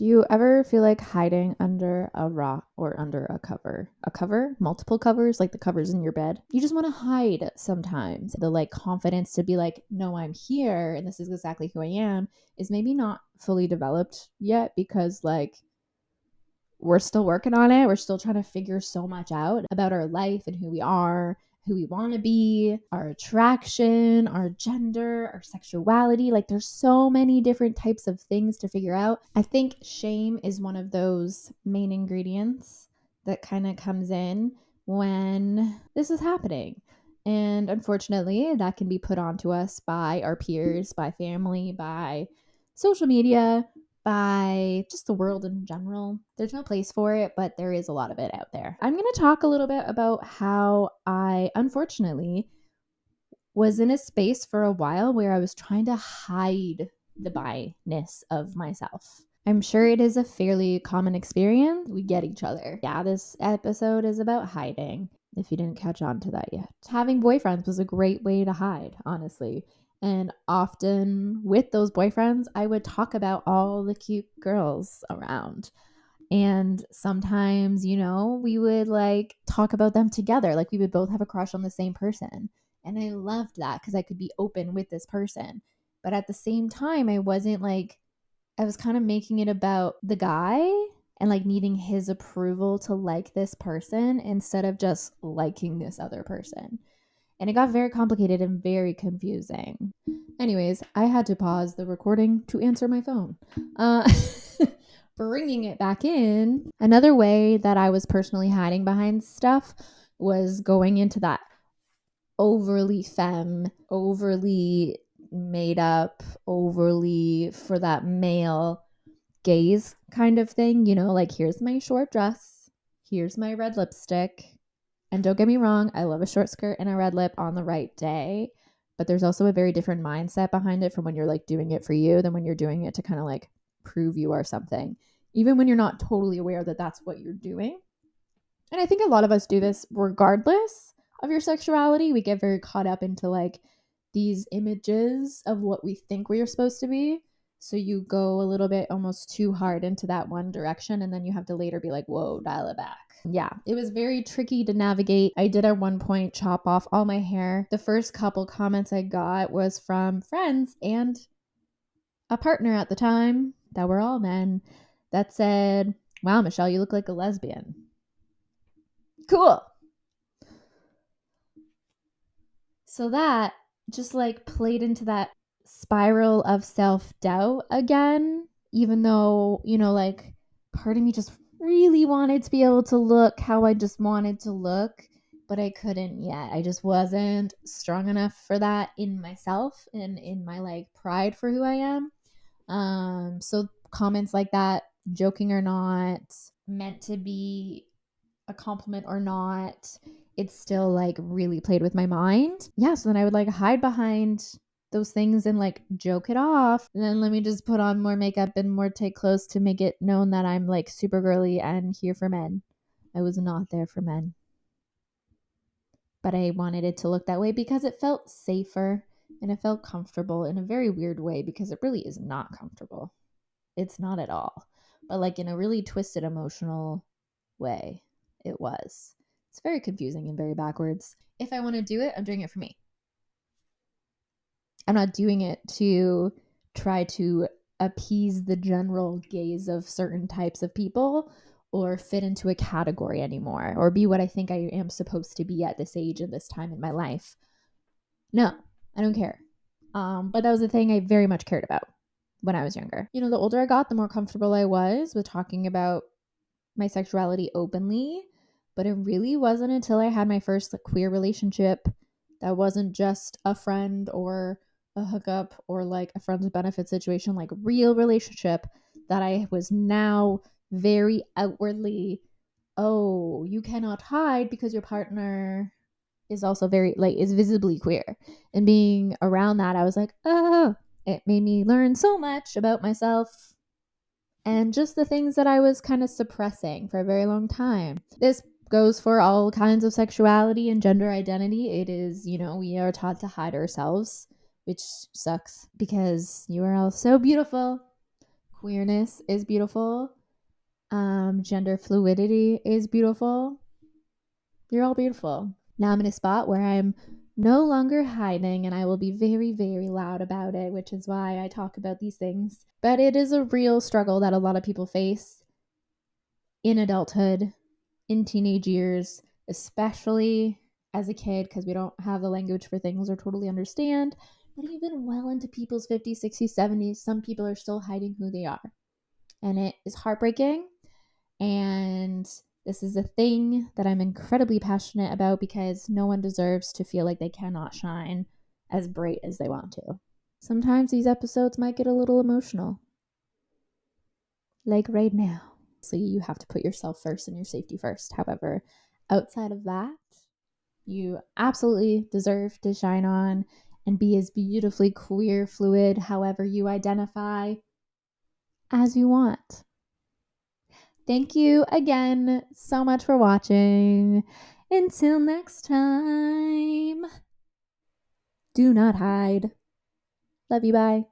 Do you ever feel like hiding under a rock or under a cover? A cover? Multiple covers? Like the covers in your bed? You just want to hide sometimes. The like confidence to be like, no, I'm here and this is exactly who I am is maybe not fully developed yet because like we're still working on it. We're still trying to figure so much out about our life and who we are, who we want to be, our attraction, our gender, our sexuality. Like there's so many different types of things to figure out. I think shame is one of those main ingredients that kind of comes in when this is happening. And unfortunately, that can be put onto us by our peers, by family, by social media, by just the world in general. There's no place for it, but there is a lot of it out there. I'm going to talk a little bit about how I, unfortunately, was in a space for a while where I was trying to hide the bi-ness of myself. I'm sure it is a fairly common experience. We get each other. Yeah, this episode is about hiding, if you didn't catch on to that yet. Having boyfriends was a great way to hide, honestly. And often with those boyfriends, I would talk about all the cute girls around. And sometimes, we would like talk about them together. Like we would both have a crush on the same person. And I loved that because I could be open with this person. But at the same time, I was kind of making it about the guy and like needing his approval to like this person instead of just liking this other person. And it got very complicated and very confusing. Anyways, I had to pause the recording to answer my phone. Bringing it back in, another way that I was personally hiding behind stuff was going into that overly femme, overly made up, overly for that male gaze kind of thing. Like here's my short dress, here's my red lipstick. And don't get me wrong, I love a short skirt and a red lip on the right day. But there's also a very different mindset behind it from when you're like doing it for you than when you're doing it to kind of like prove you are something. Even when you're not totally aware that that's what you're doing. And I think a lot of us do this regardless of your sexuality. We get very caught up into like these images of what we think we are supposed to be. So you go a little bit almost too hard into that one direction and then you have to later be like, whoa, dial it back. Yeah, it was very tricky to navigate. I did at one point chop off all my hair. The first couple comments I got was from friends and a partner at the time that were all men that said, wow, Michelle, you look like a lesbian. Cool. So that just like played into that spiral of self-doubt again, even though, like part of me just really wanted to be able to look how I just wanted to look, but I couldn't yet. I just wasn't strong enough for that in myself and in my like pride for who I am. So comments like that, joking or not, meant to be a compliment or not, it still like really played with my mind. Yeah, so then I would like hide behind those things and like joke it off. And then let me just put on more makeup and more tight clothes to make it known that I'm like super girly and here for men. I was not there for men. But I wanted it to look that way because it felt safer and it felt comfortable in a very weird way because it really is not comfortable. It's not at all. But like in a really twisted emotional way, it was. It's very confusing and very backwards. If I want to do it, I'm doing it for me. I'm not doing it to try to appease the general gaze of certain types of people or fit into a category anymore or be what I think I am supposed to be at this age and this time in my life. No, I don't care. But that was the thing I very much cared about when I was younger. The older I got, the more comfortable I was with talking about my sexuality openly. But it really wasn't until I had my first like, queer relationship that wasn't just a friend or a hookup or like a friends with benefit situation, like real relationship, that I was now very outwardly, oh, you cannot hide because your partner is also very like is visibly queer. And being around that, I was like, oh, it made me learn so much about myself and just the things that I was kind of suppressing for a very long time. This goes for all kinds of sexuality and gender identity. It is, we are taught to hide ourselves, which sucks because you are all so beautiful, Queerness is beautiful. Gender fluidity is beautiful. You're all beautiful. Now I'm in a spot where I'm no longer hiding, and I will be very, very loud about it, which is why I talk about these things. But it is a real struggle that a lot of people face in adulthood, in teenage years, especially as a kid, because we don't have the language for things or totally understand. But even well into people's 50s, 60s, 70s, some people are still hiding who they are. And it is heartbreaking. And this is a thing that I'm incredibly passionate about because no one deserves to feel like they cannot shine as bright as they want to. Sometimes these episodes might get a little emotional, like right now. So you have to put yourself first and your safety first. However, outside of that, you absolutely deserve to shine on and be as beautifully queer, fluid, however you identify, as you want. Thank you again so much for watching. Until next time, do not hide. Love you, bye.